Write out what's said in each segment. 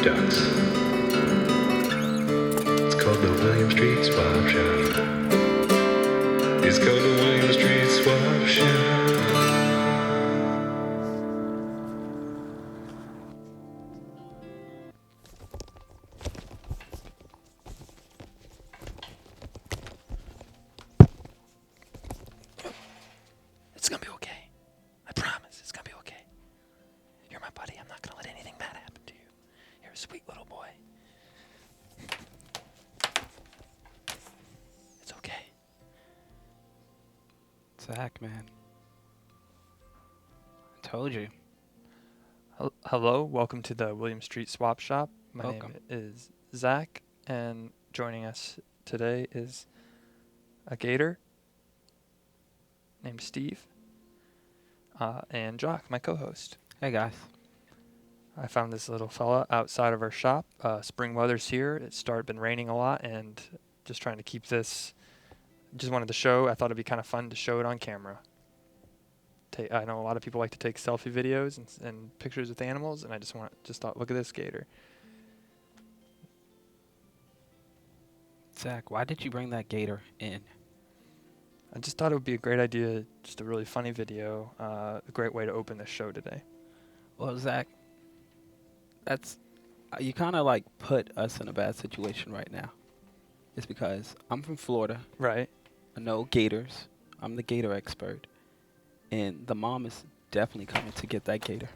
ducks. It's called the William Street Swap Shop. It's called the William Street Swap Shop. It's gonna be okay. I promise, it's gonna be okay. You're my buddy. I'm not gonna let anything bad happen to you. You're a sweet little boy. It's okay. Zach, man. I told you. Hello, welcome to the William Street Swap Shop. My Welcome. name is Zach, and joining us today is a gator named Steve, and Jock, my co-host. Hey, guys. I found this little fella outside of our shop. Spring weather's here. It's been raining a lot, and just trying to keep this. Just wanted to show. I thought it'd be kind of fun to show it on camera. I know a lot of people like to take selfie videos and pictures with animals, and I just thought, look at this gator. Zach, why did you bring that gator in? I just thought it would be a great idea, just a really funny video, a great way to open the show today. Well, Zach, that's you kind of like put us in a bad situation right now. It's because I'm from Florida. Right. I know gators. I'm the gator expert. And the mom is definitely coming to get that gator.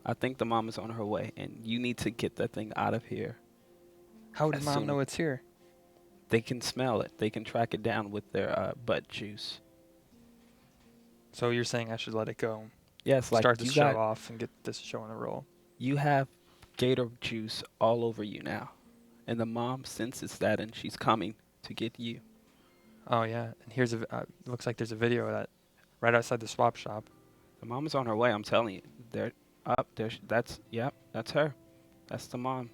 I think the mom is on her way, and you need to get that thing out of here. How would As Mom soon- know it's here? They can smell it. They can track it down with their butt juice. So you're saying I should let it go, Yes, like start the you show got, off, and get this show on the roll? you have gator juice all over you now. And the mom senses that, and she's coming to get you. Oh yeah, and here's looks like there's a video of that right outside the swap shop. The mom is on her way, I'm telling you. They're up there. That's her. That's the mom.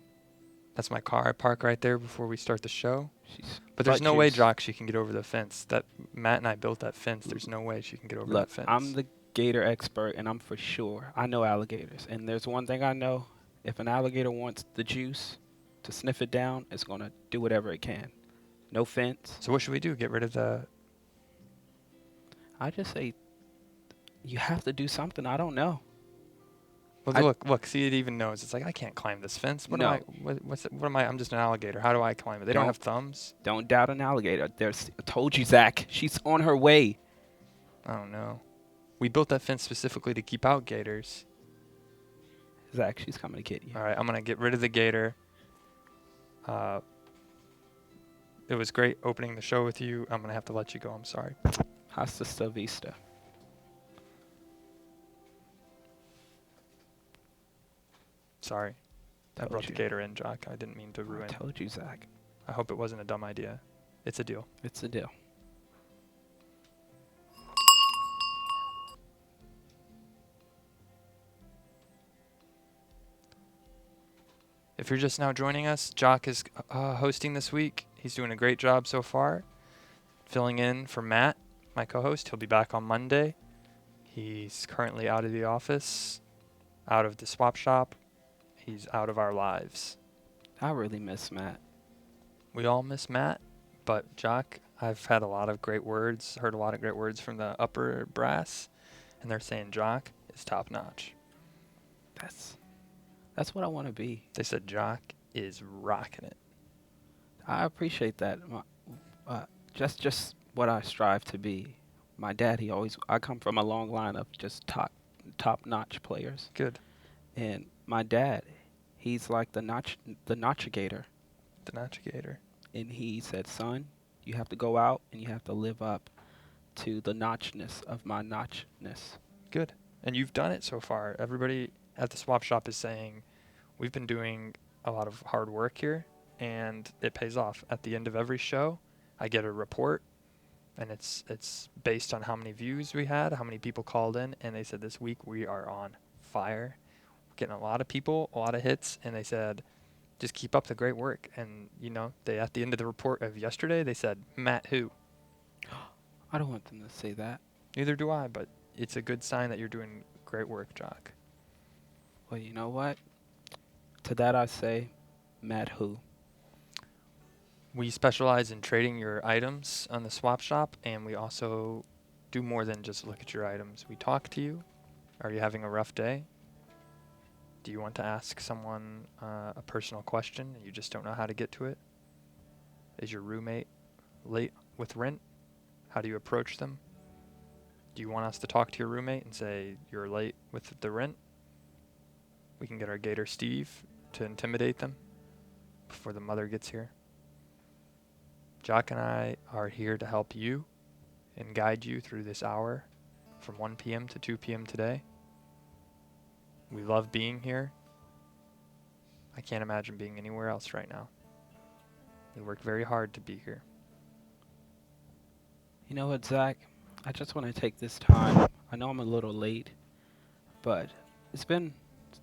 That's my car. I park right there before we start the show. She's But there's butt no way, juice. Jock, she can get over the fence. That Matt and I built that fence. There's no way she can get over Look, that fence. I'm the gator expert, and I'm for sure. I know alligators. And there's one thing I know. If an alligator wants the juice to sniff it down, it's going to do whatever it can. No fence. So what should we do? Get rid of the... I just say you have to do something. I don't know. Well, look. See, it even knows. It's like, I can't climb this fence. What No. am I? What am I? I'm just an alligator. How do I climb it? They don't Don't- have thumbs. Don't doubt an alligator. I told you, Zach. She's on her way. I don't know. We built that fence specifically to keep out gators. Zach, she's coming to get you. All right, I'm going to get rid of the gator. It was great opening the show with you. I'm going to have to let you go. I'm sorry. Hasta vista. Sorry. I Told brought the you. gator in, Jock. I didn't mean to I ruin. told you, Zach. I hope it wasn't a dumb idea. It's a deal. It's a deal. If you're just now joining us, Jock is hosting this week. He's doing a great job so far, filling in for Matt, my co-host. He'll be back on Monday. He's currently out of the office, out of the swap shop. He's out of our lives. I really miss Matt. We all miss Matt, but Jock, I've had a lot of great words, heard a lot of great words from the upper brass, and they're saying Jock is top notch. That's what I want to be. They said Jock is rocking it. I appreciate that. Just what I strive to be. My dad, I come from a long line of just top-notch players. Good. And my dad, he's like the notchigator. The Notchigator. And he said, son, you have to go out and you have to live up to the notchness of my notchness. Good. And you've done it so far. Everybody at the swap shop is saying we've been doing a lot of hard work here, and it pays off. At the end of every show, I get a report, and it's based on how many views we had, how many people called in, and they said this week we are on fire. We're getting a lot of people, a lot of hits, and they said just keep up the great work. And, they at the end of the report of yesterday, they said, Matt who? I don't want them to say that. Neither do I, but it's a good sign that you're doing great work, Jock. Well, you know what? To that I say, Matt who? We specialize in trading your items on the swap shop, and we also do more than just look at your items. We talk to you. Are you having a rough day? Do you want to ask someone a personal question and you just don't know how to get to it? Is your roommate late with rent? How do you approach them? Do you want us to talk to your roommate and say you're late with the rent? We can get our Gator Steve to intimidate them before the mother gets here. Jock and I are here to help you and guide you through this hour from 1 p.m. to 2 p.m. today. We love being here. I can't imagine being anywhere else right now. We work very hard to be here. You know what, Zach? I just want to take this time. I know I'm a little late, but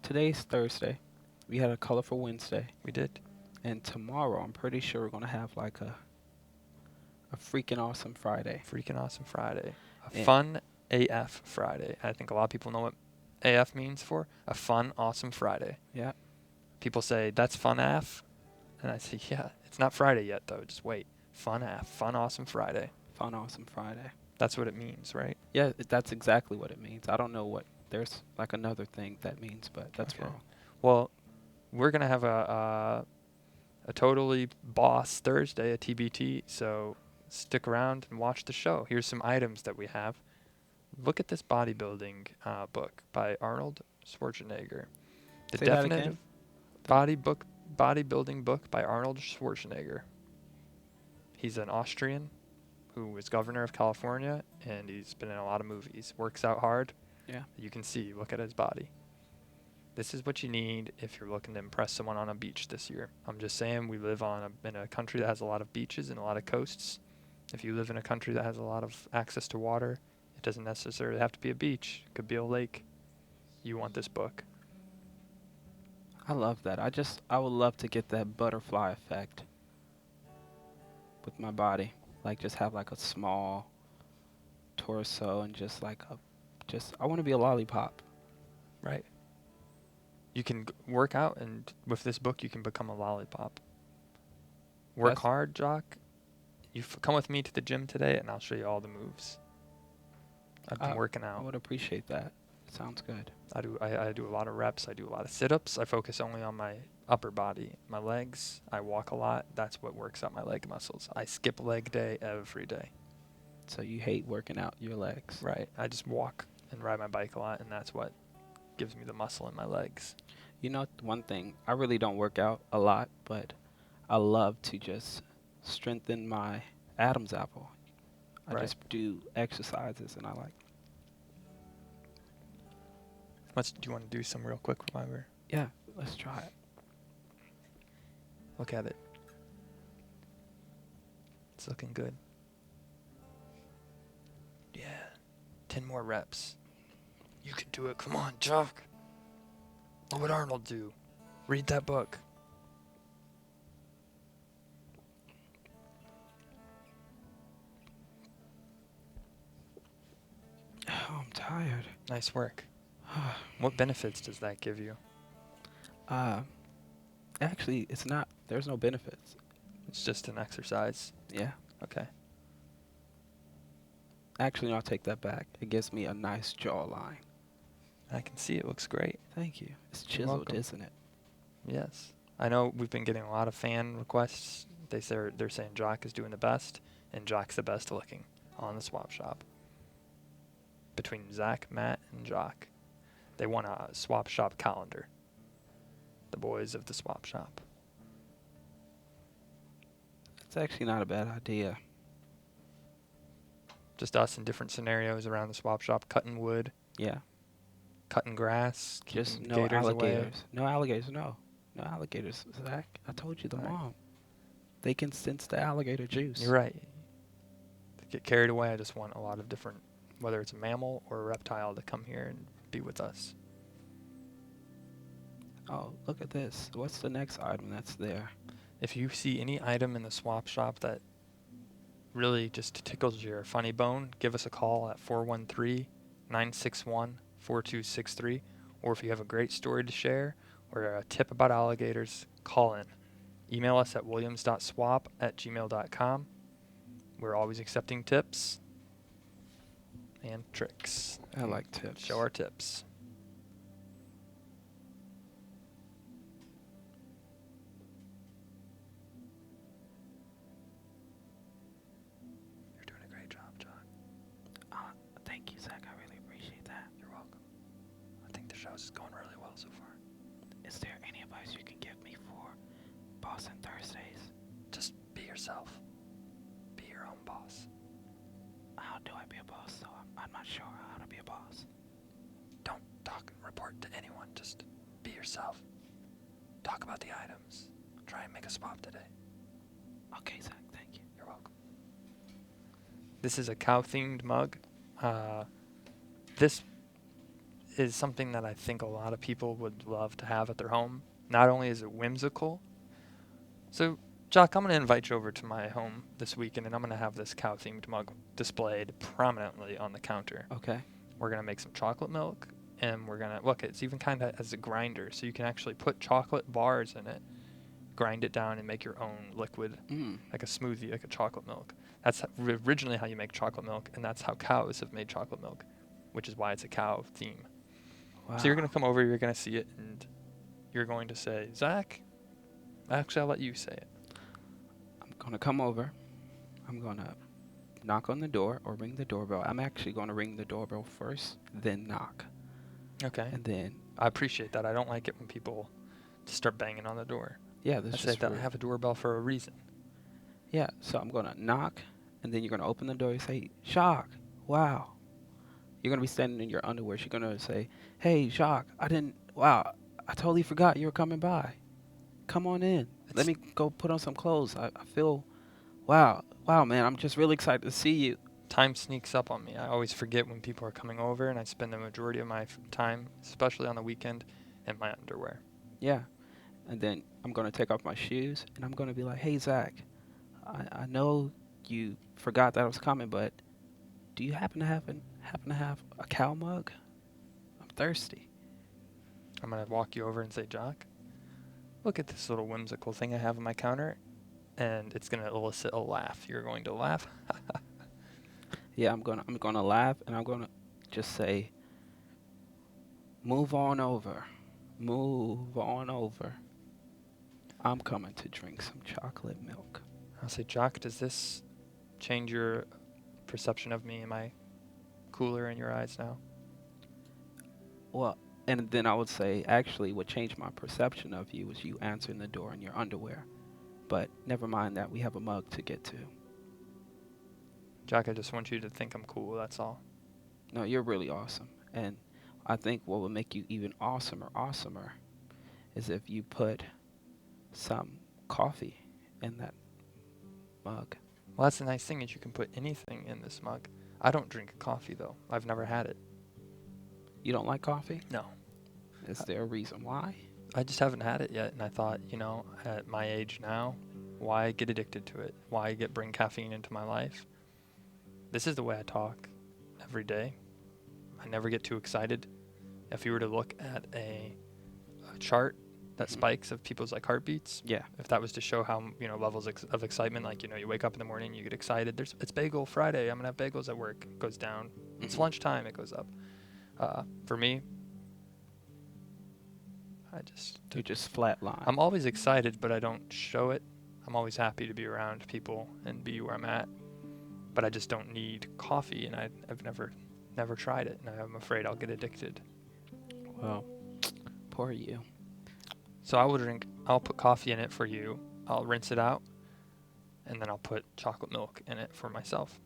today's Thursday. We had a colorful Wednesday, We did. and tomorrow I'm pretty sure we're gonna have like a freaking awesome Friday. Freaking awesome Friday. A Yeah. fun AF Friday. I think a lot of people know what AF means for. A fun, awesome Friday. Yeah. People say, that's fun AF. And I say, yeah, it's not Friday yet, though. Just wait. Fun AF. Fun, awesome Friday. Fun awesome Friday. That's what it means, right? Yeah, that's exactly what it means. I don't know what there's like another thing that means, but that's Okay. wrong. Well, we're going to have a totally boss Thursday, a TBT. So stick around and watch the show. Here's some items that we have. Look at this bodybuilding book by Arnold Schwarzenegger. The Say that definitive again? bodybuilding book by Arnold Schwarzenegger. He's an Austrian who was governor of California, and he's been in a lot of movies. Works out hard. Yeah. You can see, look at his body. This is what you need if you're looking to impress someone on a beach this year. I'm just saying, we live in a country that has a lot of beaches and a lot of coasts. If you live in a country that has a lot of access to water, it doesn't necessarily have to be a beach. It could be a lake. You want this book. I love that. I would love to get that butterfly effect with my body. Like just have like a small torso and just like I want to be a lollipop. Right. You can work out, and with this book, you can become a lollipop. Work That's- hard, Jock. Come with me to the gym today, and I'll show you all the moves. I've been working I out. would appreciate that. Sounds good. I do a lot of reps. I do a lot of sit-ups. I focus only on my upper body, my legs. I walk a lot. That's what works out my leg muscles. I skip leg day every day. So you hate working out your legs. Right. I just walk and ride my bike a lot, and that's what gives me the muscle in my legs. You know, one thing, I really don't work out a lot, but I love to just strengthen my Adam's apple. I Right. just do exercises and I like. Do you want to do some real quick while we're Yeah, let's try it. look at it? It's looking good. Yeah. 10 more reps. You can do it. Come on, Jock. What would Arnold do? Read that book. Oh, I'm tired. Nice work. What benefits does that give you? Actually, it's not. There's no benefits. It's just an exercise. Yeah. Okay. Actually, I'll take that back. It gives me a nice jawline. I can see it looks great. Thank you. It's You're chiseled, welcome. isn't it? Yes. I know we've been getting a lot of fan requests. They're saying Jock is doing the best, and Jock's the best looking on the swap shop. Between Zach, Matt, and Jock, they want a swap shop calendar. The boys of the swap shop. It's actually not a bad idea. Just us in different scenarios around the swap shop, cutting wood, Yeah. cutting grass, Just keeping no gators away. alligators. No alligators, no. No alligators, Zach. I told you the Right. mom. They can sense the alligator juice. You're right. To get carried away, I just want a lot of different, whether it's a mammal or a reptile, to come here and be with us. Oh, look at this. What's the next item that's there? If you see any item in the swap shop that really just tickles your funny bone, give us a call at 413-961-4263. Or if you have a great story to share, or a tip about alligators, call in. Email us at williams.swap@gmail.com. We're always accepting tips and tricks. I like tips. Show our tips. You're doing a great job, John. Thank you, Zach. I really appreciate that. You're welcome. I think the show's going really well so far. Is there any advice you can give me for Boston Thursdays? Just be yourself. Be your own boss. How do I be a boss, though? I'm not sure how to be a boss. Don't talk and report to anyone. Just be yourself. Talk about the items. Try and make a swap today. Okay, Zach. Thank you. You're welcome. This is a cow-themed mug. This is something that I think a lot of people would love to have at their home. Not only is it whimsical. So, Jock, I'm going to invite you over to my home this weekend, and I'm going to have this cow-themed mug displayed prominently on the counter. Okay. We're going to make some chocolate milk, and we're going to, look, it's even kind of as a grinder, so you can actually put chocolate bars in it, grind it down, and make your own liquid, like a smoothie, like a chocolate milk. That's originally how you make chocolate milk, and that's how cows have made chocolate milk, which is why it's a cow theme. Wow. So you're going to come over, you're going to see it, and you're going to say, Zach, actually, I'll let you say it. I'm going to come over. I'm going to knock on the door or ring the doorbell. I'm actually going to ring the doorbell first, then knock. Okay. And then, I appreciate that. I don't like it when people just start banging on the door. yeah, I this say is that I rude. have a doorbell for a reason. Yeah, so I'm going to knock, and then you're going to open the door and say, Jacques, wow. You're going to be standing in your underwear. You're going to say, hey, Jacques, I totally forgot you were coming by. Come on in. Let me go put on some clothes. I feel, wow, man, I'm just really excited to see you. Time sneaks up on me. I always forget when people are coming over, and I spend the majority of my time, especially on the weekend, in my underwear. Yeah. And then I'm going to take off my shoes, and I'm going to be like, hey, Zach, I know you forgot that I was coming, but do you happen to have a cow mug? I'm thirsty. I'm going to walk you over and say, Jock, look at this little whimsical thing I have on my counter, and it's going to elicit a laugh. You're going to laugh. Yeah, I'm gonna laugh, and I'm gonna just say, move on over. I'm coming to drink some chocolate milk. I'll say, Jock, does this change your perception of me? Am I cooler in your eyes now? Well, and then I would say, actually, what changed my perception of you was you answering the door in your underwear. But never mind that, we have a mug to get to. Jock, I just want you to think I'm cool, that's all. No, you're really awesome. And I think what would make you even awesomer is if you put some coffee in that mug. Well, that's the nice thing is you can put anything in this mug. I don't drink coffee, though. I've never had it. You don't like coffee? No. Is there a reason why? I just haven't had it yet, and I thought, at my age now, why get addicted to it? Why bring caffeine into my life? This is the way I talk every day. I never get too excited. If you were to look at a chart that spikes of people's heartbeats, Yeah. if that was to show how levels of excitement, you wake up in the morning, you get excited. It's Bagel Friday. I'm gonna have bagels at work. It goes down. It's lunchtime. It goes up. For me, You just flatline. I'm always excited, but I don't show it. I'm always happy to be around people and be where I'm at. But I just don't need coffee, and I've never tried it, and I'm afraid I'll get addicted. Well, poor you. So I'll put coffee in it for you. I'll rinse it out, and then I'll put chocolate milk in it for myself.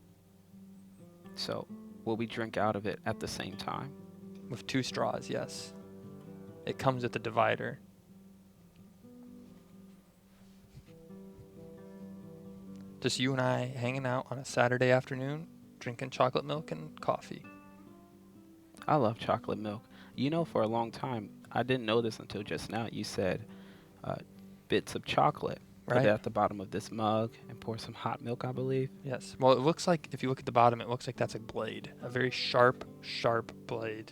So, will we drink out of it at the same time? With 2 straws, yes. It comes with a divider. Just you and I hanging out on a Saturday afternoon, drinking chocolate milk and coffee. I love chocolate milk. For a long time, I didn't know this until just now. You said bits of chocolate. Put Right. it at the bottom of this mug and pour some hot milk, I believe. Yes. Well, it looks like, if you look at the bottom, it looks like that's a blade. A very sharp blade.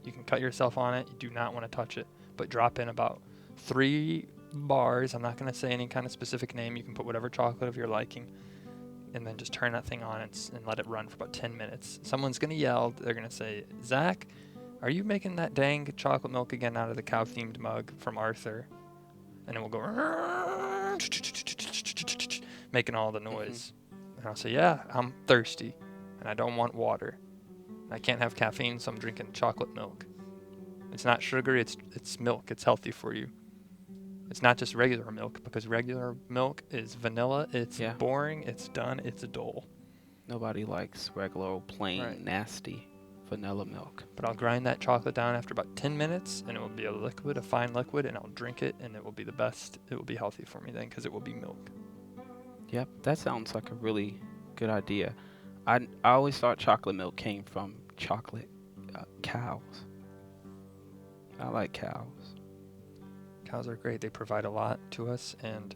You can cut yourself on it. You do not want to touch it. But drop in about 3 bars. I'm not going to say any kind of specific name. You can put whatever chocolate of your liking, and then just turn that thing on and let it run for about 10 minutes. Someone's going to yell. They're going to say, Zach, are you making that dang chocolate milk again out of the cow-themed mug from Arthur? And it will go, making all the noise. And I'll say, yeah, I'm thirsty, and I don't want water. I can't have caffeine, so I'm drinking chocolate milk. It's not sugar, it's milk. It's healthy for you. It's not just regular milk, because regular milk is vanilla. It's boring. It's done. It's dull. Nobody likes regular old plain Right. nasty vanilla milk. But I'll grind that chocolate down after about 10 minutes, and it will be a liquid, a fine liquid, and I'll drink it, and it will be the best. It will be healthy for me then, because it will be milk. Yep, that sounds like a really good idea. I always thought chocolate milk came from chocolate cows. I like cows. Cows are great. They provide a lot to us, and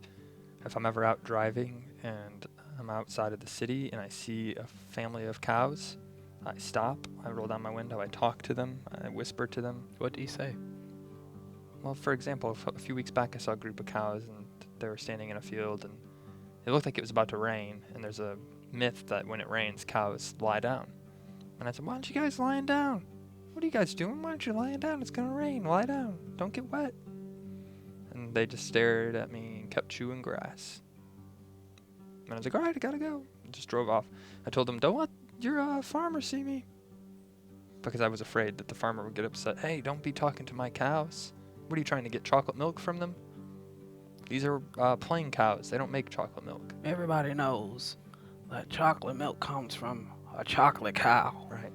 if I'm ever out driving and I'm outside of the city and I see a family of cows, I stop, I roll down my window, I talk to them, I whisper to them. What do you say? Well, for example, a few weeks back I saw a group of cows, and they were standing in a field, and it looked like it was about to rain, and there's a myth that when it rains, cows lie down. And I said, why aren't you guys lying down? What are you guys doing? Why aren't you lying down? It's going to rain. Lie down. Don't get wet. And they just stared at me and kept chewing grass. And I was like, all right, I got to go. And just drove off. I told them, don't let your farmer see me. Because I was afraid that the farmer would get upset. Hey, don't be talking to my cows. What are you trying to get chocolate milk from them? These are plain cows. They don't make chocolate milk. Everybody knows that chocolate milk comes from a chocolate cow. Right.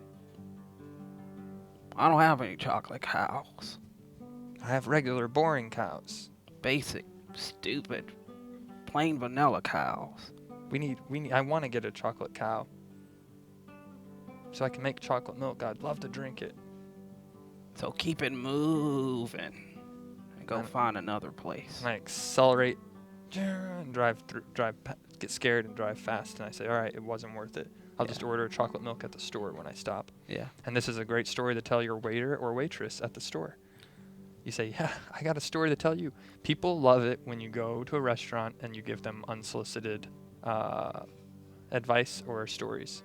I don't have any chocolate cows. I have regular, boring cows. Basic, stupid, plain vanilla cows. I want to get a chocolate cow. So I can make chocolate milk. I'd love to drink it. So keep it moving and go find another place. And I accelerate and get scared and drive fast. And I say, all right, it wasn't worth it. I'll just order chocolate milk at the store when I stop. Yeah. And this is a great story to tell your waiter or waitress at the store. You say, yeah, I got a story to tell you. People love it when you go to a restaurant and you give them unsolicited advice or stories.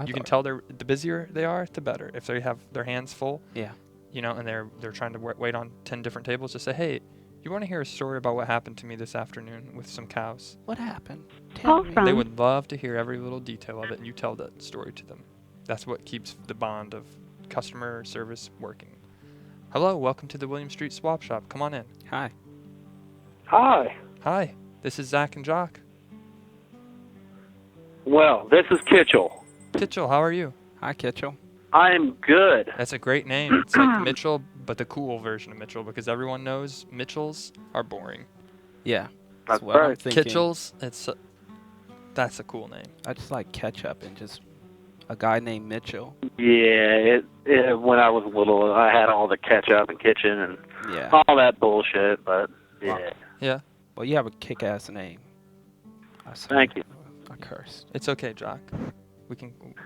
You can tell the busier they are, the better. If they have their hands full, and they're trying to wait on 10 different tables, just say, hey, you want to hear a story about what happened to me this afternoon with some cows? What happened? Tell me. They would love to hear every little detail of it, and you tell that story to them. That's what keeps the bond of customer service working. Hello, welcome to the William Street Swap Shop. Come on in. Hi. Hi. Hi, this is Zach and Jock. Well, this is Kitchell. Kitchell, how are you? Hi, Kitchell. I'm good. That's a great name. It's like Mitchell, but the cool version of Mitchell, because everyone knows Mitchells are boring. Yeah. That's what I'm right. thinking. Kitchells, that's a cool name. I just like ketchup and just a guy named Mitchell. Yeah, when I was little, I had all the ketchup and kitchen and all that bullshit, but yeah. Yeah. Well, you have a kick-ass name. Thank you. I cursed. It's okay, Jock.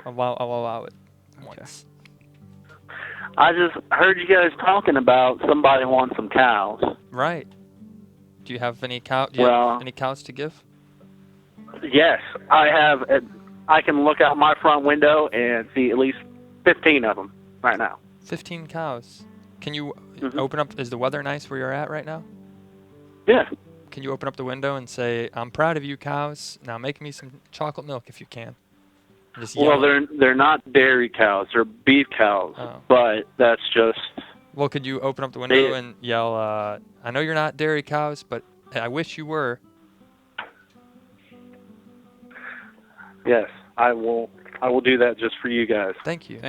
I'll allow it once. I just heard you guys talking about somebody wants some cows. Right. Do you have any cows to give? Yes, I have. I can look out my front window and see at least 15 of them right now. 15 cows. Can you open up? Is the weather nice where you're at right now? Yeah. Can you open up the window and say, I'm proud of you, cows. Now make me some chocolate milk if you can. Just well, they're not dairy cows. They're beef cows. Oh. But that's just... Well, could you open up the window and yell, I know you're not dairy cows, but I wish you were. Yes, I will do that just for you guys. Thank you.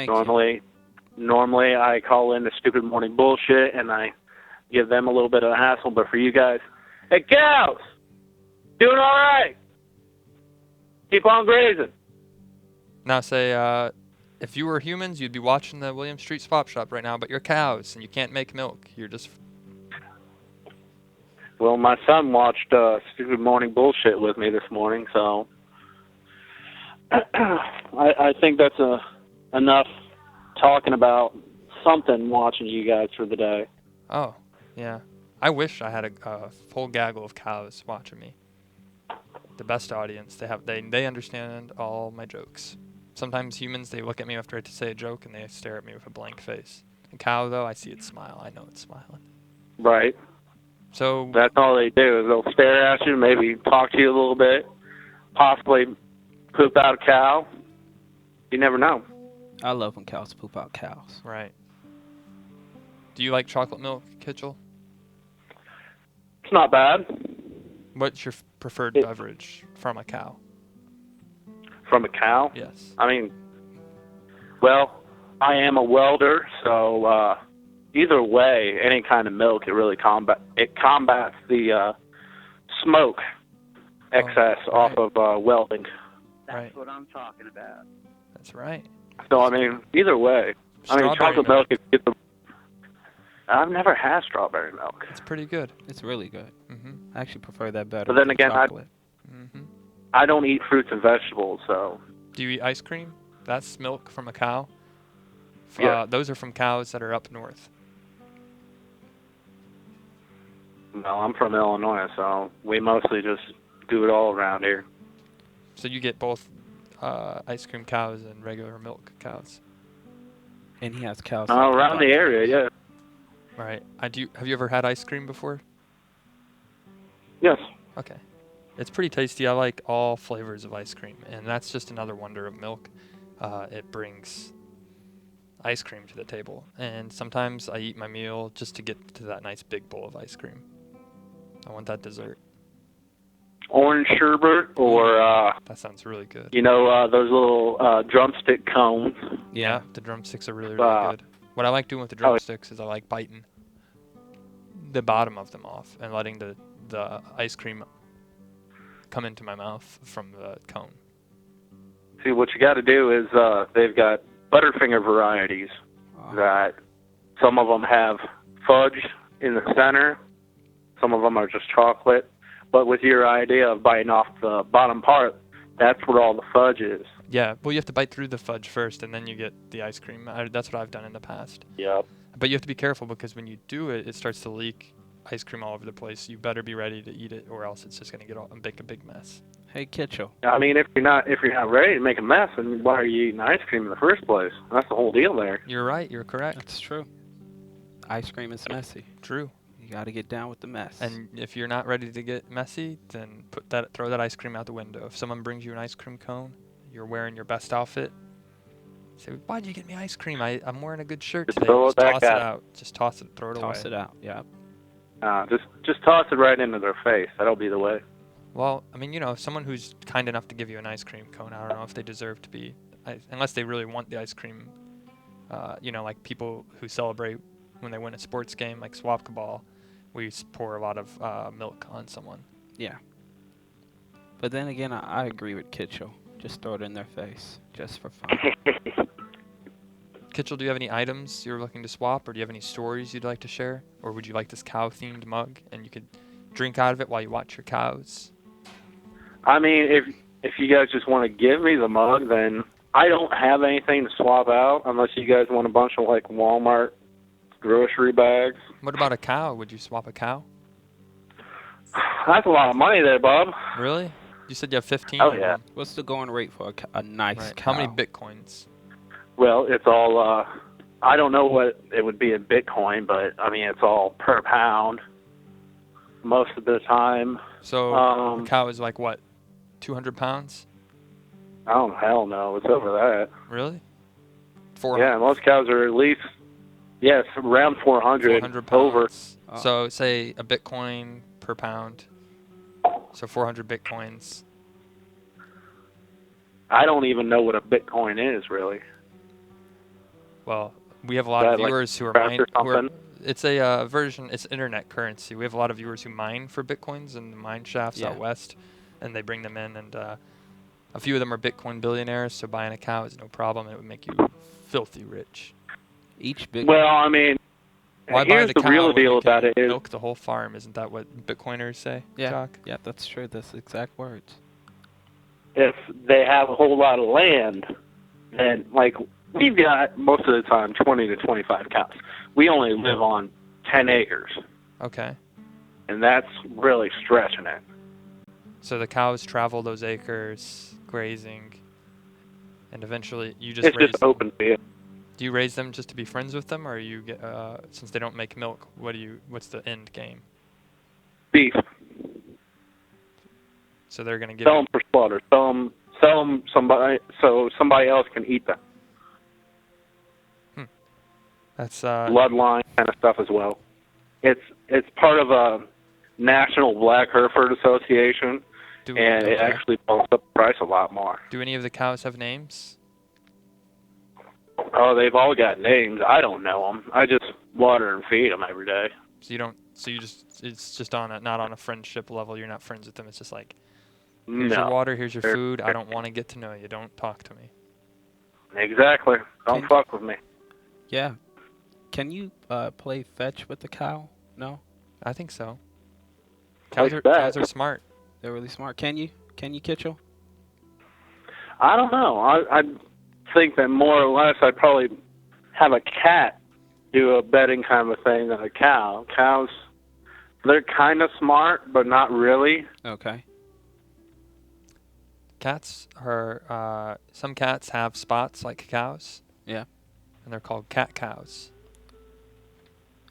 Normally I call in the stupid morning bullshit and I give them a little bit of a hassle, but for you guys, hey, cows! Doing all right! Keep on grazing. Now say, if you were humans, you'd be watching the William Street Swap Shop right now, but you're cows, and you can't make milk. You're just... Well, my son watched stupid morning bullshit with me this morning, so... I think that's enough talking about something watching you guys for the day. Oh, yeah. I wish I had a full gaggle of cows watching me. The best audience. They understand all my jokes. Sometimes humans, they look at me after I say a joke and they stare at me with a blank face. A cow, though, I see it smile. I know it's smiling. Right. So That's all they do is they'll stare at you, maybe talk to you a little bit, possibly poop out a cow. You never know. I love when cows poop out cows. right. Do you like chocolate milk, Kitchell? It's not bad. What's your preferred It- beverage from a cow? From a cow? Yes. I mean, well, I am a welder, so either way, any kind of milk, it really combats the smoke excess off of welding. Right. What I'm talking about. That's right. So, I mean, either way. I mean, Strawberry chocolate milk, if you get the... I've never had strawberry milk. It's pretty good. It's really good. Mhm. I actually prefer that better. But then than again, chocolate. Mhm. I don't eat fruits and vegetables, so... Do you eat ice cream? That's milk from a cow. Yeah. Those are from cows that are up north. No, I'm from Illinois, so we mostly just do it all around here. So you get both ice cream cows and regular milk cows. And he has cows. Around the area, yeah. Right. Have you ever had ice cream before? Yes. Okay. It's pretty tasty. I like all flavors of ice cream, and that's just another wonder of milk. It brings ice cream to the table, and sometimes I eat my meal just to get to that nice big bowl of ice cream. I want that dessert. Orange sherbet or, That sounds really good. those little drumstick cones. Yeah, the drumsticks are really, really good. What I like doing with the drumsticks is I like biting the bottom of them off and letting the ice cream come into my mouth from the cone. See, what you got to do is they've got Butterfinger varieties that some of them have fudge in the center. Some of them are just chocolate. But with your idea of biting off the bottom part, that's where all the fudge is. Yeah, well, you have to bite through the fudge first, and then you get the ice cream. That's what I've done in the past. Yep. But you have to be careful because when you do it, it starts to leak ice cream all over the place. You better be ready to eat it, or else it's just gonna make a big mess. Hey, Kitchell. I mean, if you're not ready to make a mess, then why are you eating ice cream in the first place? That's the whole deal there. You're right. You're correct. That's true. Ice cream is messy. True. You got to get down with the mess. And if you're not ready to get messy, then throw that ice cream out the window. If someone brings you an ice cream cone, you're wearing your best outfit. Say, why'd you get me ice cream? I'm wearing a good shirt Just today. throw it back toss it at 'em. out. Just toss it. Throw it away. Toss it out. Yeah. Just toss it right into their face. That'll be the way. Well, I mean, someone who's kind enough to give you an ice cream cone, I don't know if they deserve to be, unless they really want the ice cream. Like people who celebrate when they win a sports game, like Swapka-Ball, we pour a lot of milk on someone. Yeah. But then again, I agree with Kitchell. Just throw it in their face, just for fun. Kitchell, do you have any items you're looking to swap, or do you have any stories you'd like to share? Or would you like this cow-themed mug, and you could drink out of it while you watch your cows? I mean, if you guys just want to give me the mug, then I don't have anything to swap out unless you guys want a bunch of, like, Walmart grocery bags. What about a cow? Would you swap a cow? That's a lot of money there, Bob. Really? You said you have 15 Oh, of yeah. them. What's the going rate for a nice Right. cow? How many bitcoins? Well, it's all, I don't know what it would be in Bitcoin, but, I mean, it's all per pound most of the time. So a cow is like, what, 200 pounds? Oh, hell no. It's over that. Really? 400, Yeah, most cows are at least, yes, around 400 pounds. over. Oh. So say a bitcoin per pound. So 400 bitcoins. I don't even know what a Bitcoin is, really. Well, we have a lot of Like viewers who are craft or something? It's a version. It's internet currency. We have a lot of viewers who mine for bitcoins in the mine shafts out Yeah. west, and they bring them in. And a few of them are Bitcoin billionaires. So buying a cow is no problem. It would make you filthy rich. Each big. Well, I mean, Why buy here's the the cow real when deal you about can it is, milk the whole farm? Isn't that what Bitcoiners say, yeah, Jock? yeah, that's true. That's the exact words. if they have a whole lot of land, then, like, we've got, most of the time, 20 to 25 cows. We only live on 10 acres. Okay. and that's really stretching it. So the cows travel those acres, grazing, and eventually you just It's raise just them. open field. Do you raise them just to be friends with them, or you get since they don't make milk? What's the end game? Beef. So they're gonna give Sell you, them for slaughter. Sell them somebody so somebody else can eat them. that's Bloodline kind of stuff as well. It's part of a National Black Hereford Association, do and it Okay. actually bumps up the price a lot more. do any of the cows have names? Oh, they've all got names. I don't know them. I just water and feed them every day. So you don't. So you just it's just on a not on a friendship level. You're not friends with them. It's just like here's your No. water, here's your They're- food. I don't want to get to know you. Don't talk to me. Exactly. Don't Can- fuck with me. Yeah. Can you play fetch with the cow? No? I think so. Like Cows that. are smart. They're really smart. Can you, Kitchell? I don't know. I think that more or less I'd probably have a cat do a bedding kind of a thing than a cow. Cows, they're kind of smart, but not really. Okay. Cats are some cats have spots like cows. Yeah. And they're called cat cows.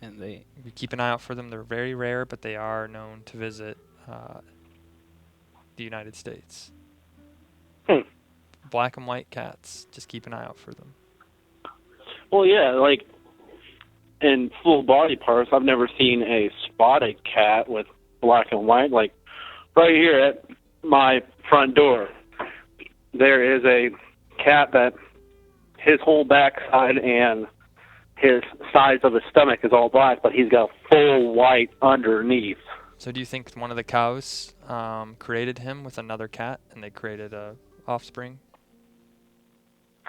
And they, We keep an eye out for them. They're very rare, but they are known to visit the United States. Hmm. Black and white cats. Just keep an eye out for them. Well, yeah, like in full body parts, I've never seen a spotted cat with black and white. Like right here at my front door, there is a cat that his whole backside and his sides of his stomach is all black, but he's got full white underneath. So do you think one of the cows created him with another cat, and they created a offspring?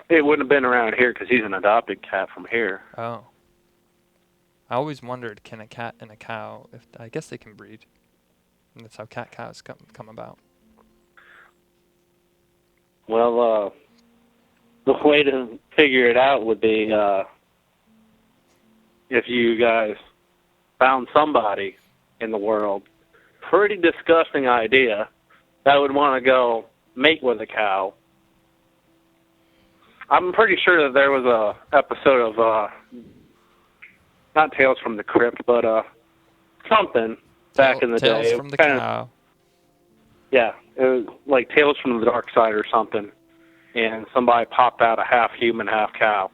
It wouldn't have been around here because he's an adopted cat from here. Oh. I always wondered, can a cat and a cow, I guess they can breed. And that's how cat cows come about. Well, the way to figure it out would be if you guys found somebody in the world, pretty disgusting idea, that would want to go mate with a cow. I'm pretty sure that there was a episode of not Tales from the Crypt, but something back in the Tales day. It from was the kinda- cow. Yeah, it was like Tales from the Dark Side or something, and somebody popped out a half human, half cow.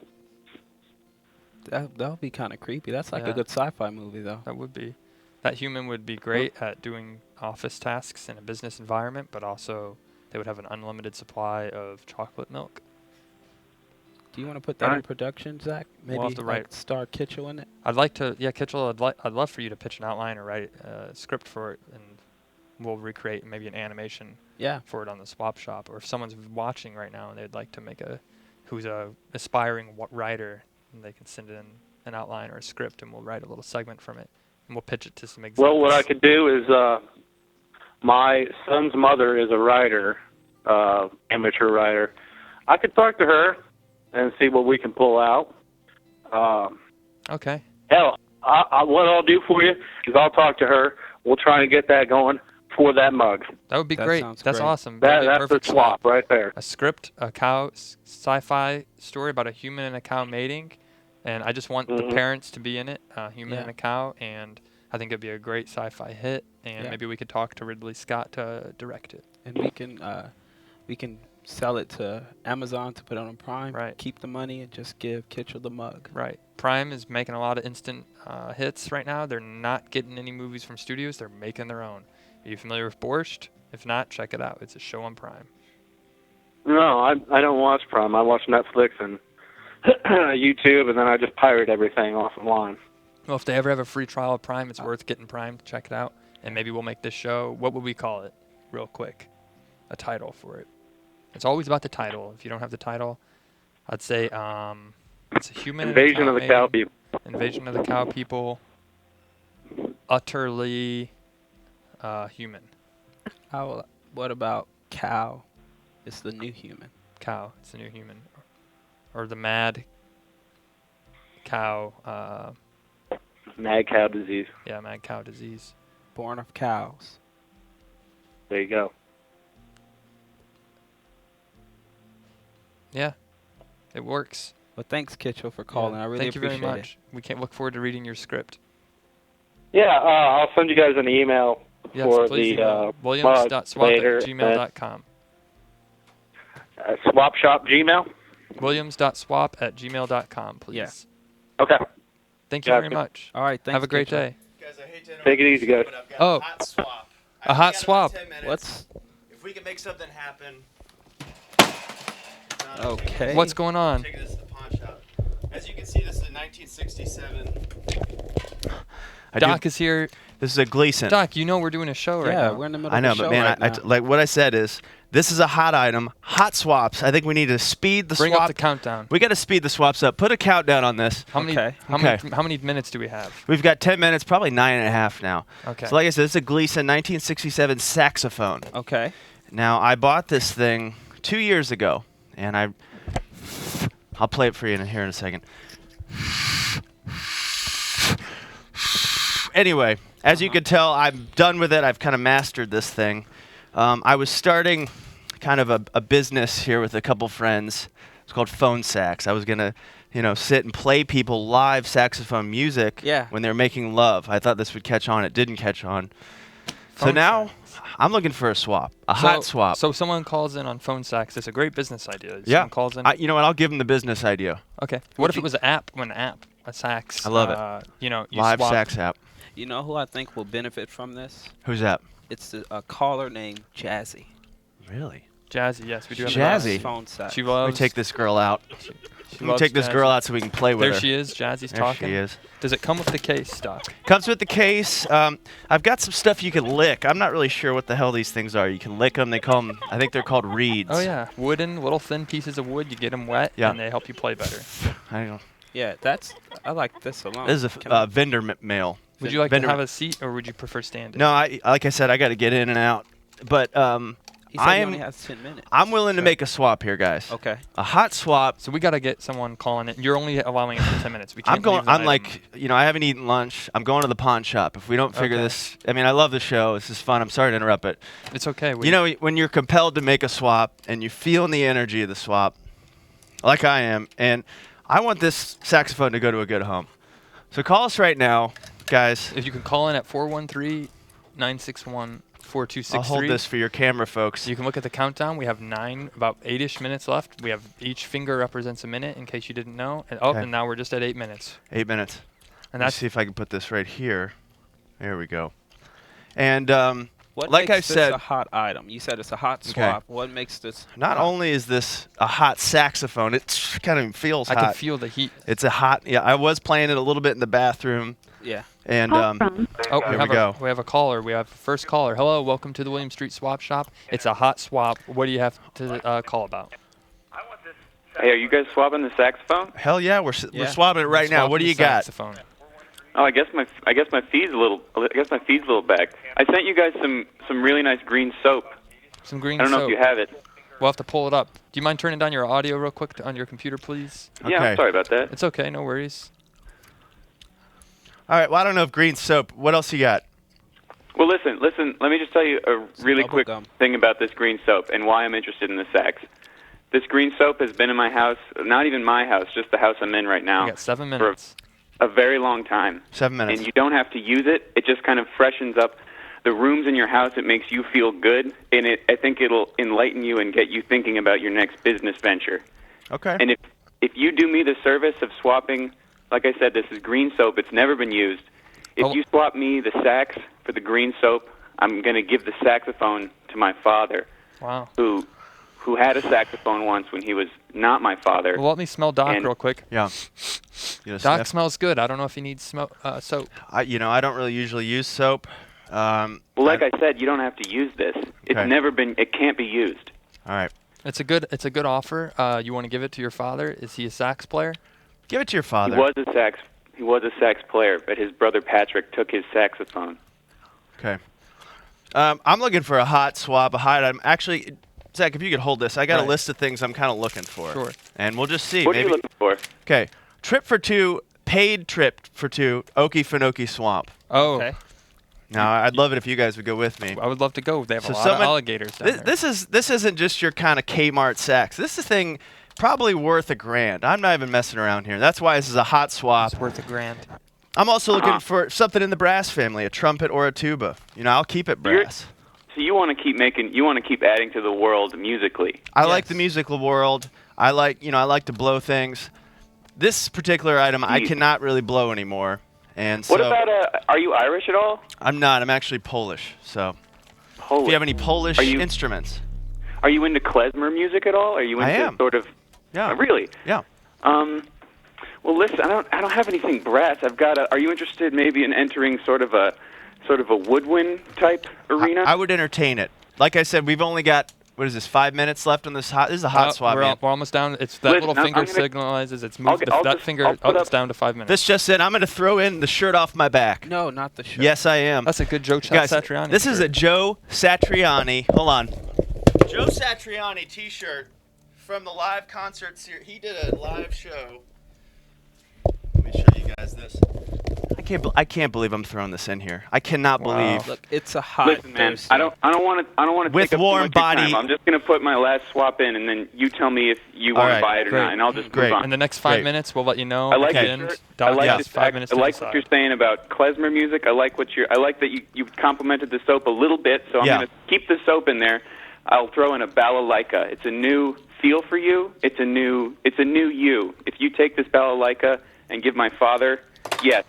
that would be kind of creepy. That's like Yeah. a good sci-fi movie, though. That would be. That human would be great at doing office tasks in a business environment, but also they would have an unlimited supply of chocolate milk. Do you want to put that in Alright. production, Zach? Maybe We'll have to like write- star Kitchell in it? I'd like to, yeah, Kitchell, I'd love for you to pitch an outline or write a script for it, and we'll recreate maybe an animation Yeah. for it on the Swap Shop. Or if someone's watching right now and they'd like to make who's a aspiring writer, and they can send in an outline or a script, and we'll write a little segment from it, and we'll pitch it to some execs. Well, what I could do is my son's mother is a writer, amateur writer. I could talk to her and see what we can pull out. Okay. Hell, what I'll do for you is I'll talk to her. We'll try and get that going for that mug. That would be That great. sounds That's great. awesome. That'd be a That's the perfect swap right there. a script, a cow sci-fi story about a human and a cow mating, and I just want the Mhm. parents to be in it, a human Yeah. and a cow, and I think it'd be a great sci-fi hit, and Yeah. maybe we could talk to Ridley Scott to direct it. And we can sell it to Amazon to put it on Prime. Right. Keep the money and just give Kitchell the mug. Right. Prime is making a lot of instant hits right now. They're not getting any movies from studios. They're making their own. Are you familiar with Borscht? If not, check it out. It's a show on Prime. No, I don't watch Prime. I watch Netflix and YouTube, and then I just pirate everything offline. Well, if they ever have a free trial of Prime, it's worth getting Prime to check it out. And maybe we'll make this show. What would we call it? Real quick. A title for it. It's always about the title. If you don't have the title, I'd say it's a human and a Invasion cow of the Cow mating. People. Invasion of the Cow People. Utterly human. What about Cow? It's the new human. Cow. It's the new human. Or the mad cow. Mad cow disease. Yeah, mad cow disease. Born of cows. There you go. Yeah, it works. Well, thanks, Kitchell, for calling. Yeah. I really Thank you very appreciate much. We can't look forward to reading your script. Yeah, I'll send you guys an email Yes, for please the email williams.swap@gmail.com. Swap Shop Gmail. williams.swap@gmail.com, please. Yeah. Okay. Thank you Gotcha. very much. All right, thanks. Have a great Kitchell. day. Guys, I hate to interrupt Take it you, easy, guys. but I've got Oh. a hot swap. A hot We got about swap. 10 minutes. What's If we can make something happen. okay? What's going on? Taking this to the pawn shop. As you can see, this is a 1967. Doc is here. This is a Gleason. Doc, you know we're doing a show right Yeah, now. we're in the middle I know, of the but show man, right now. like what I said is, this is a hot item. Hot swaps. I think we need to speed the Bring swap. up the countdown. We got to speed the swaps up. Put a countdown on this. How many, Okay. how many minutes do we have? We've got 10 minutes, probably 9.5 now. Okay. So like I said, this is a Gleason 1967 saxophone. Okay. Now, I bought this thing 2 years ago, and I'll play it for you here in a second. Anyway, as you can tell, I'm done with it. I've kind of mastered this thing. I was starting kind of a business here with a couple friends. It's called Phone Sax. I was going to, sit and play people live saxophone music Yeah. when they're making love. I thought this would catch on. It didn't catch on. So Phone now I'm looking for a swap, a hot swap. So someone calls in on phone sax. It's a great business idea. Yeah. Someone calls in. You know what? I'll give them the business idea. Okay. What if it was an app? A sax. I love it. You Live swap. sax app. You know who I think will benefit from this? Who's that? It's a caller named Jazzy. Really? Jazzy, yes, we do have She a loves Jazzy? phone sex. She Let me loves. take this girl out. she Let me loves take this Jazzy. girl out so we can play with There her. she is. Jazzy's There talking. she is. Does it come with the case, Doc? Comes with the case. I've got some stuff you can lick. I'm not really sure what the hell these things are. You can lick them. They call them. I think they're called reeds. Oh yeah, wooden, little thin pieces of wood. You get them wet, Yeah. and they help you play better. I don't know. Yeah, I like this alone. This is Can a we- vendor mail. Would you like vendor to have a seat, or would you prefer standing? No, like I said, I got to get in and out. But He said I he am. only has 10 minutes. I'm willing to So- make a swap here, guys. Okay. A hot swap. So we got to get someone calling it. You're only allowing it for 10 minutes. We can't I'm going. leave the I'm item. like, I haven't eaten lunch. I'm going to the pawn shop. If we don't figure Okay. this, I mean, I love the show. This is fun. I'm sorry to interrupt, but It's okay. when you're compelled to make a swap and you feel the energy of the swap, like I am, and I want this saxophone to go to a good home. So call us right now, guys. If you can call in at 413-961-4263. I'll hold this for your camera, folks. You can look at the countdown. We have about 8-ish minutes left. We have each finger represents a minute, in case you didn't know. And Okay. and now we're just at 8 minutes. 8 minutes. And Let's that's see if I can put this right here. There we go. And What like makes I said, this a hot item? You said it's a hot Okay. swap. What makes this not hot? only is this a hot saxophone, it kind of feels I hot. can feel the heat. It's a hot. Yeah, I was playing it a little bit in the bathroom, Yeah. and Oh, There we go. we have a caller. We have first caller. Hello, welcome to the William Street Swap Shop. It's a hot swap. What do you have to call about? Hey, are you guys swapping the saxophone? hell yeah, we're Yeah. swapping it right now. Swapping What do the you got? saxophone. Oh, I guess my feed's a little back. I sent you guys some really nice green soap. Some green I don't know soap. if you have it. We'll have to pull it up. Do you mind turning down your audio real quick on your computer, please? Yeah, Okay. I'm sorry about that. It's okay, no worries. All right. Well, I don't know if green soap. What else you got? Well, listen. Let me just tell you a really bubble quick gum. thing about this green soap and why I'm interested in the sax. This green soap has been in my house, not even my house, just the house I'm in right now, We got 7 for minutes. a very long time. 7 minutes. And you don't have to use it. It just kind of freshens up the rooms in your house. It makes you feel good, and I think it'll enlighten you and get you thinking about your next business venture. Okay. And if you do me the service of swapping, like I said, this is green soap. It's never been used. If Oh. you swap me the sax for the green soap, I'm going to give the saxophone to my father, Wow. who had a saxophone once when he was not my father. Well, let me smell Doc And- real quick. yeah. You know, Doc sniff. smells good. I don't know if he needs soap. I don't really usually use soap. Well, like I said, you don't have to use this. It's Okay. never been. It can't be used. all right. It's a good offer. You want to give it to your father? Is he a sax player? Give it to your He father. was a sax player, but his brother Patrick took his saxophone. Okay. I'm looking for a hot swap, a hot item. Actually, Zach, if you could hold this, I got a Right. list of things I'm kind of looking for. Sure. And we'll just see. What are maybe. you looking for? Okay. Trip for two, paid trip for two, Okefenokee Swamp. Oh, Okay. No, I'd love it if you guys would go with me. I would love to go. They have So a lot of someone- alligators down there. This isn't just your kind of Kmart sax. This is a thing probably worth $1,000. I'm not even messing around here. That's why this is a hot swap. It's worth $1,000. I'm also looking for something in the brass family, a trumpet or a tuba. You know, I'll keep it You're- brass. So you want to keep adding to the world musically. I like Yes. the musical world. I like to blow things. This particular item I Neat. cannot really blow anymore. And What so about are you Irish at all? I'm not. I'm actually Polish. So if Polish. you have any Polish Are you- instruments. Are you into klezmer music at all? Are you into I am. sort of Yeah. really? Yeah. Well, listen, I don't have anything brass. I've got are you interested maybe in entering sort of a woodwind type arena? I would entertain it. Like I said, we've only got 5 minutes left on this hot. This is a hot swap, we're, man. we're almost down. It's that Listen, little I'm finger gonna- signalizes it's moved. I'll that just- finger. I'll put It's up- down to 5 minutes. This just in. I'm going to throw in the shirt off my back. No, not the shirt. Yes, I am. That's a good Joe Guys, Satriani. this is a shirt. Joe Satriani. Hold on. Joe Satriani T-shirt from the live concert series. He did a live show. Let me show you guys this. I can't believe I'm throwing this in here. I cannot believe. Look, it's a hot Listen, man, Thursday. I don't want to With take up warm too much of your body- time. I'm just going to put my last swap in, and then you tell me if you want right, to buy it or great. not, and I'll just Great. move on. In the next 5 Great. minutes, we'll let you know. I like at the the end. shirt. Doc I like has this 5 fact- minutes I to like decide. what you're saying about klezmer music. I like that you complimented the soap a little bit, so I'm Yeah. going to keep the soap in there. I'll throw in a balalaika. It's a new feel for you. It's a new you. If you take this balalaika and give my father, yes.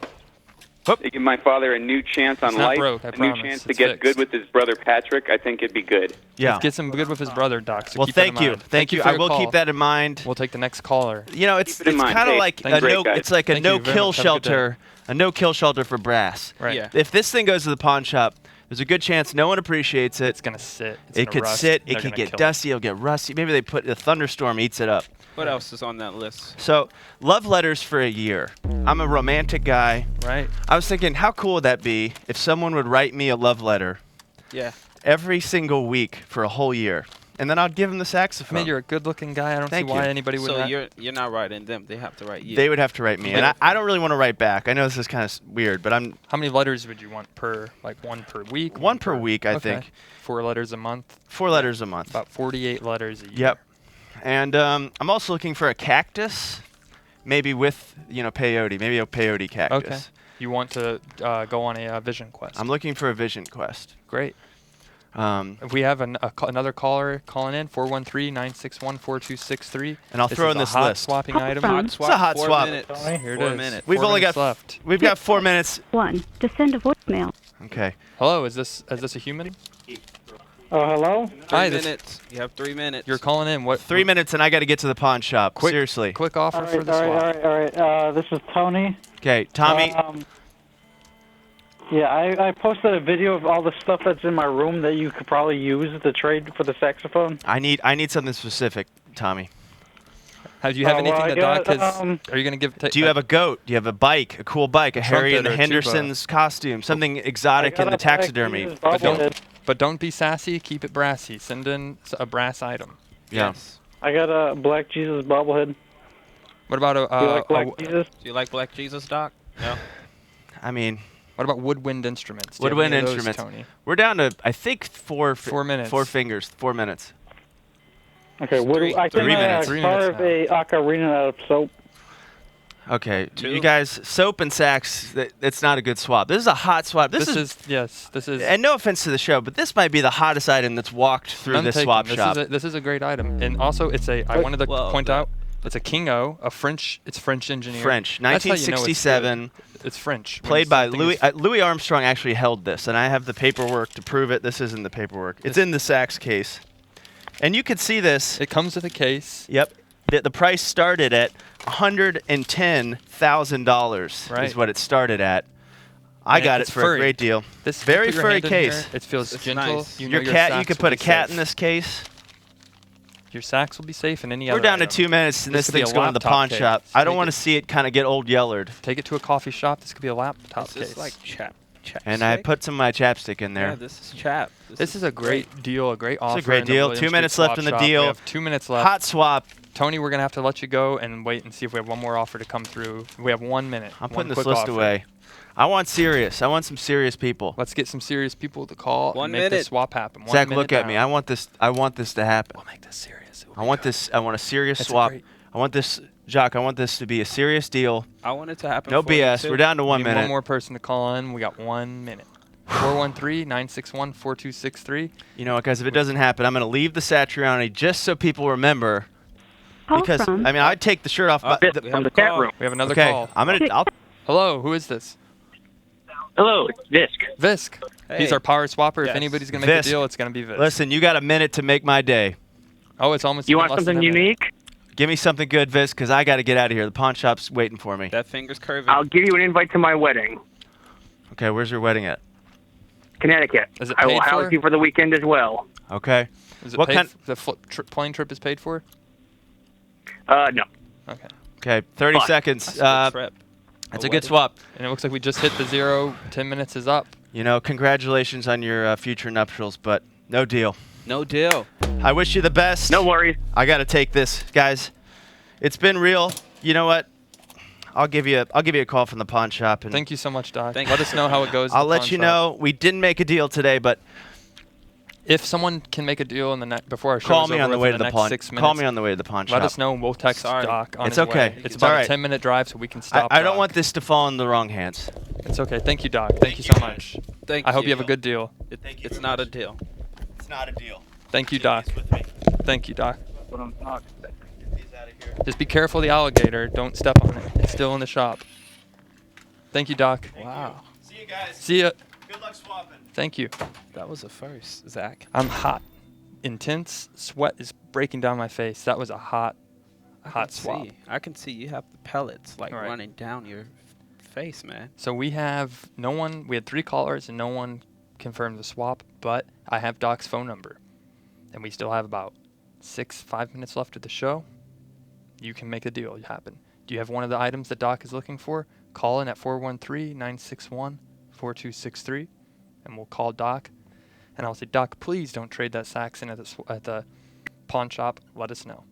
Whoop. Give my father a new chance on It's not life, broke, I a new promise. chance to It's get fixed. good with his brother Patrick. I think it'd be good. Yeah. Gets him good with his brother, Doc. So Well, keep that in thank you. mind. Thank you. for I your will call. keep that in mind. We'll take the next caller. You know, it's Keep it in mind. kind of Hey, like thank a you, great no. guys. It's like a Thank you very no-kill much. Have a good day. shelter. A no-kill shelter for brass. Right. Yeah. If this thing goes to the pawn shop, there's a good chance no one appreciates it. It's gonna sit. It's It gonna could rust, sit. and It they're could gonna get kill dusty. It'll get rusty. Maybe they put a thunderstorm eats it up. What else is on that list? So, love letters for a year. I'm a romantic guy. Right. I was thinking, how cool would that be if someone would write me a love letter Yeah. every single week for a whole year, and then I'd give them the I saxophone. mean, you're a good-looking guy. I don't Thank see why you. anybody would. So you're not writing them. They have to write you. They would have to write me, and I don't really want to write back. I know this is kind of weird, but I'm How many letters would you want per? Like one per week? One per week, I Okay. think. 4 letters a month. 4 letters a month. About 48 letters a year. Yep. And I'm also looking for a cactus, maybe with peyote, maybe a peyote cactus. Okay. You want to go on a vision quest? I'm looking for a vision quest. Great. Um, If we have another caller calling in, 413-961-4263. And I'll throw in is a this hot list. swapping item. Hot swap. It's a hot 4 swap. minutes. Here it 4 is. minutes. We've 4 only minutes got left. We've got 4 minutes. 1. To send a voicemail. Okay. Hello, is this a human? Hello? Hi, 3 this- minutes. You have 3 minutes. You're calling in. What? 3 minutes, and I got to get to the pawn shop. Quick- Seriously. Quick offer All for right, the all swap. right, all right, all right. This is Tony. Okay, Tommy. Yeah, I posted a video of all the stuff that's in my room that you could probably use to trade for the saxophone. I need something specific, Tommy. Do you have well, anything I that Doc got, has? Are you gonna give? Do you have a goat? Do you have a bike? A cool bike? A Harry and trumpet the or a tuba? Hendersons costume? Something exotic I in got the a Black taxidermy? Jesus But don't, bobblehead. but don't be sassy. Keep it brassy. Send in a brass item. Yeah. Yes. I got a Black Jesus bobblehead. What about Do you like Black Jesus? Do you like Black Jesus, Doc? No. I mean, what about woodwind instruments? Do you have woodwind any of those, instruments. Tony? We're down to I think 4 minutes. 4 fingers. 4 minutes. Okay, what do I three can minutes. 3 minutes carve now. a ocarina out of soap. Okay, 2. you guys, soap and sax. It's not a good swap. This is a hot swap. This is. Yes. This is. And no offense to the show, but this might be the hottest item that's walked through none this taken. swap This shop. This is a great item, and also it's a. I wanted to Well, point out. It's a King O, a French. It's French engineer. French, That's how you know it's good. 1967, It's French. when played by something Louis. is- Louis Armstrong actually held this, and I have the paperwork to prove it. This isn't the paperwork. It's This- in the sax case, and you could see this. It comes with a case. Yep. The price started at $110,000. Right. Is what it started at. I And got it it's for furry. a great deal. This Very put your furry hand in case. here, It feels It's gentle. nice. You know Your your cat. You sax could will put be a cat safe. in this case. Your sax will be safe in any We're other down to item. 2 minutes, and This this could be a thing's going to the laptop pawn case. shop. I don't Take want to it- see it kind of get old yellered. Take it to a coffee shop. This could be a laptop Is case. this like chapstick? And I put some of my chapstick in there. Yeah, this is chap. This is a great deal, a great offer. a great in the deal. William 2 Street minutes left Swap in the Shop. deal. We have 2 minutes left. Hot swap. Tony, we're gonna have to let you go and wait and see if we have one more offer to come through. We have 1 minute. I'm one putting this quick list offer. away. I want serious. I want some serious people. Let's get some serious people to call 1 and make minute. this swap happen. 1 Zach, minute look at me. now. I want this. I want this to happen. We'll make this serious. It'll I be want good. this. I want a serious That's a swap. great- I want this, Jock. I want this to be a serious deal. I want it to happen. No for you, BS. too. We're down to We 1 need minute. One more person to call in. We got 1 minute. 413-961-4263. You know what, guys? If it doesn't happen, I'm going to leave the Satriani just so people remember. Call Because from I mean, I'd take the shirt off. but This the- from the chat room. We have another okay, call. I'm gonna. I'll, Hello, who is this? Hello, it's Visk. Visk. He's Hey. our power swapper. If Yes. anybody's going to make Visk. a deal, it's going to be Visk. listen, you got a minute to make my day. Oh, it's almost You even want less than something a minute. unique? Give me something good, Viz, because I got to get out of here. The pawn shop's waiting for me. That finger's curving. I'll give you an invite to my wedding, Okay, where's your wedding at? Connecticut. Is it I will paid house for? you for the weekend as well. Okay. Is it What paid kind- the plane trip is paid for? No. Okay. Okay, 30 Fuck. seconds. That's a good trip. That's A a good wedding. swap. And it looks like we just hit the 0. 10 minutes is up. You know, congratulations on your future nuptials, but no deal. No deal. I wish you the best. No worries. I got to take this, guys. It's been real. You know what? I'll give you a call from the pawn shop, and Thank you so much, Doc. Thank Let you. us know how it goes. at I'll the let pawn you shop. know. We didn't make a deal today, but If someone can make a deal in the before our show call is me over on the with way in to the the next pawn. 6 minutes. Call me on the way to the pawn shop. Let us know. We'll text Sorry. Doc on It's his okay. way. It's about all a right. 10-minute drive, so we can stop. I don't Doc. want this to fall in the wrong hands. It's okay. Thank you, Doc. Thank you so much. Thank I hope you have a good deal. Thank you It's very not a much. deal. It's not a deal. Thank you, Doc. With me. Thank you, Doc. What I'm talking about. He's out of here. Just be careful of the alligator. Don't step on it. It's still in the shop. Thank you, Doc. Wow. See you guys. See ya. Good luck swapping. Thank you. That was a first, Zach. I'm hot. Intense sweat is breaking down my face. That was a hot swap. I can see you have the pellets like All right. running down your face, man. So we have no one. We had 3 callers and no one confirmed the swap. But I have Doc's phone number, and we still have about 5 minutes left of the show. You can make a deal happen. Do you have one of the items that Doc is looking for? Call in at 413-961-4263, and we'll call Doc. And I'll say, Doc, please don't trade that Saxon at the pawn shop. Let us know.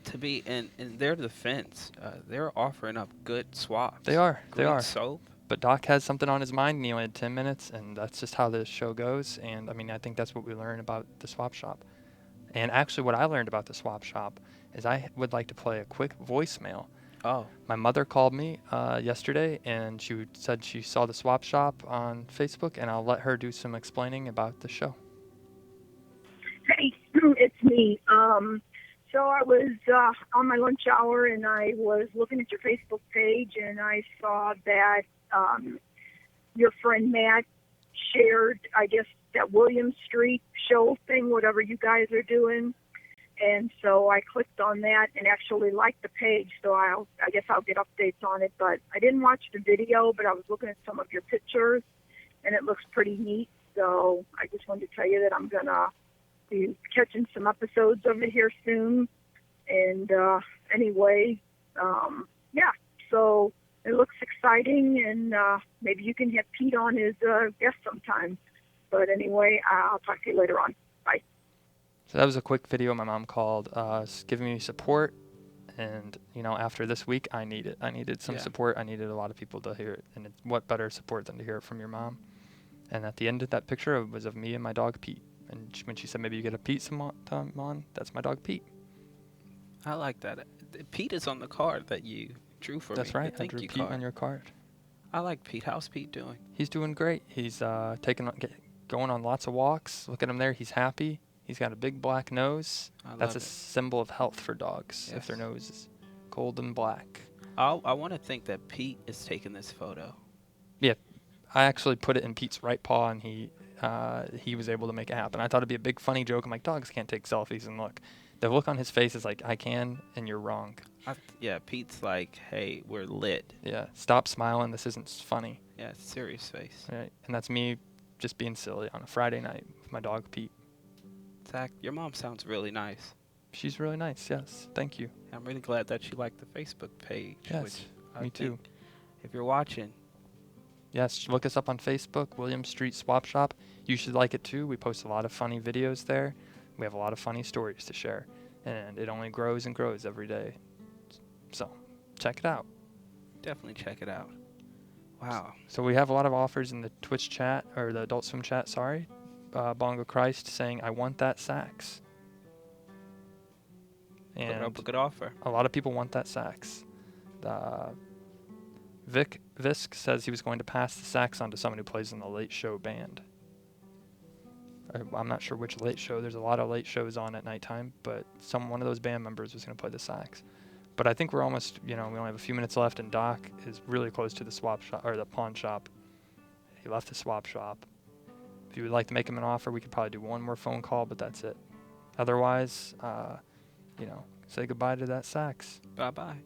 To be in their defense, they're offering up good swaps. They are. They Green are. soap. But Doc has something on his mind, and he only had 10 minutes, and that's just how the show goes. And, I mean, I think that's what we learn about the swap shop. And actually what I learned about the swap shop is I would like to play a quick voicemail. Oh, My mother called me yesterday, and she said she saw the swap shop on Facebook, and I'll let her do some explaining about the show. Hey, it's me. So I was on my lunch hour, and I was looking at your Facebook page, and I saw that your friend Matt shared, I guess, that William Street show thing, whatever you guys are doing. And so I clicked on that and actually liked the page, so I guess I'll get updates on it. But I didn't watch the video, but I was looking at some of your pictures, and it looks pretty neat. So I just wanted to tell you that I'm going to be catching some episodes of it here soon. And anyway, yeah, so it looks exciting, and maybe you can have Pete on as a guest sometime. But anyway, I'll talk to you later on. Bye. So that was a quick video my mom called, giving me support. And, you know, after this week, I need it. I needed some Yeah. support. I needed a lot of people to hear it. And what better support than to hear it from your mom? And at the end of that picture, it was of me and my dog, Pete. And when she said maybe you get a Pete sometime on, that's my dog, Pete. I like that. Pete is on the card that you drew for That's me. right. The I thank drew you Pete card. on your card. I like Pete. How's Pete doing? He's doing great. He's going on lots of walks. Look at him there. He's happy. He's got a big black nose. I That's love a it. symbol of health for dogs, if their Yes. nose is cold and black. I want to think that Pete is taking this photo. I actually put it in Pete's right paw, and he was able to make it happen. I thought it'd be a big funny joke. I'm like, dogs can't take selfies, and look, the look on his face is like, I can, and you're wrong. Yeah, Pete's like, hey, we're lit. Yeah, stop smiling. This isn't funny. Yeah, serious face. Right? And that's me just being silly on a Friday night with my dog Pete. Zach, your mom sounds really nice. She's really nice. Yes, thank you. I'm really glad that you liked the Facebook page. Yes, which I me too. think If you're watching, Yes, look us up on Facebook, William Street Swap Shop. You should like it too. We post a lot of funny videos there. We have a lot of funny stories to share, and it only grows and grows every day. So, check it out. definitely check it out. Wow. So we have a lot of offers in the Twitch chat, or the Adult Swim chat, sorry. Bongo Christ saying, I want that sax. Put And up a good offer. a lot of people want that sax. Visk says he was going to pass the sax on to someone who plays in the Late Show band. I'm not sure which Late Show. There's a lot of late shows on at nighttime, but one of those band members was going to play the sax. But I think we're almost, we only have a few minutes left, and Doc is really close to the swap shop, or the pawn shop. He left the swap shop. If you would like to make him an offer, we could probably do one more phone call, but that's it. Otherwise, say goodbye to that sax. Bye-bye.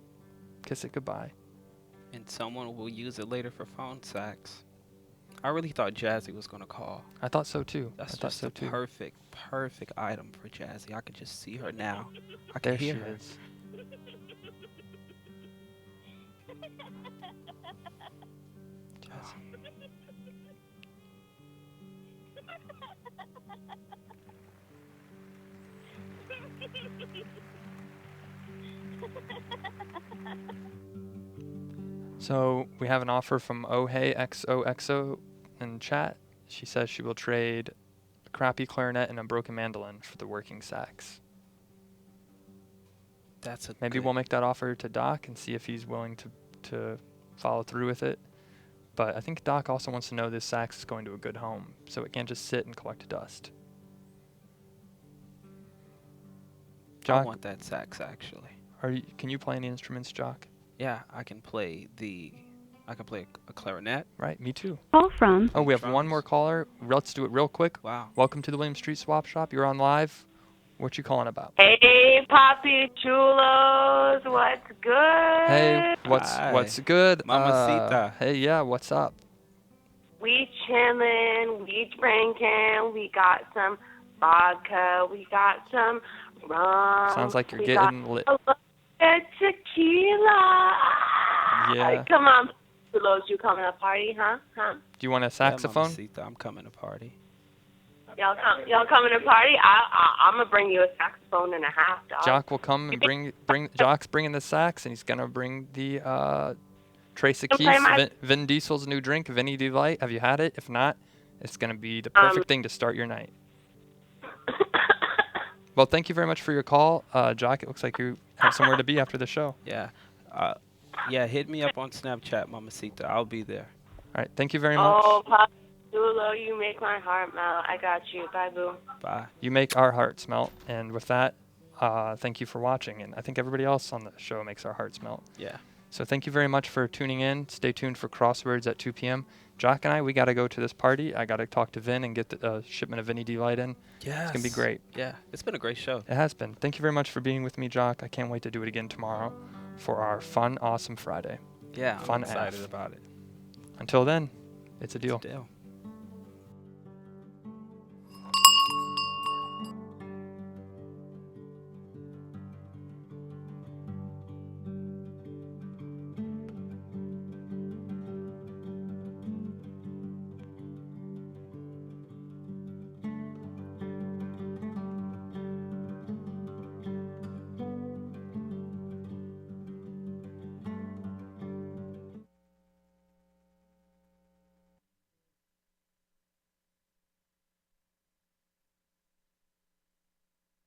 Kiss it goodbye. And someone will use it later for phone sax. I really thought Jazzy was going to call. I thought so too. That's I thought just so the too. perfect item for Jazzy. I could just see her now. I There can she hear her. is. Jazzy. So we have an offer from OheyXOXO in chat. She says she will trade a crappy clarinet and a broken mandolin for the working sax. That's a Maybe good- we'll make that offer to Doc and see if he's willing to follow through with it. But I think Doc also wants to know this sax is going to a good home, so it can't just sit and collect dust. I Jock, want that sax actually. can you play any instruments, Jock? Yeah, I can play a clarinet. Right, me too. Call from Oh, we have one Drums. more caller. Let's do it real quick. Wow. Welcome to the William Street Swap Shop. You're on live. What you calling about? Hey, Papi Chulos, what's good? Hey, what's Hi. good? Mamacita. Hey, yeah, what's up? We chillin', we drinking, we got some vodka, we got some rum. Sounds like you're we getting lit. got a little bit tequila. Yeah. Come on, Chulos, you coming to party, huh? Do you want a saxophone? Yeah, Mamacita, I'm coming to party. Y'all coming to party? I'm gonna bring you a saxophone and a half, dog. Jock will come and bring Jock's bringing the sax, and he's gonna bring the Trace Can play Keys, my- Vin Diesel's new drink, Vinny Delight. Have you had it? If not, it's gonna be the perfect thing to start your night. Well, thank you very much for your call, Jock. It looks like you have somewhere to be after the show. Yeah. Yeah, hit me up on Snapchat, Mamacita. I'll be there. All right, thank you very much. Oh, Papi Chulo, you make my heart melt. I got you. Bye, boo. Bye. You make our hearts melt, and with that, thank you for watching. And I think everybody else on the show makes our hearts melt. Yeah. So thank you very much for tuning in. Stay tuned for Crosswords at 2 p.m. Jock and I, we got to go to this party. I got to talk to Vin and get the shipment of Vinny Delight in. Yes. It's going to be great. Yeah, it's been a great show. It has been. Thank you very much for being with me, Jock. I can't wait to do it again tomorrow for our fun, awesome Friday. Yeah, Fun I'm excited AF. about it. Until then, it's a deal. Deal.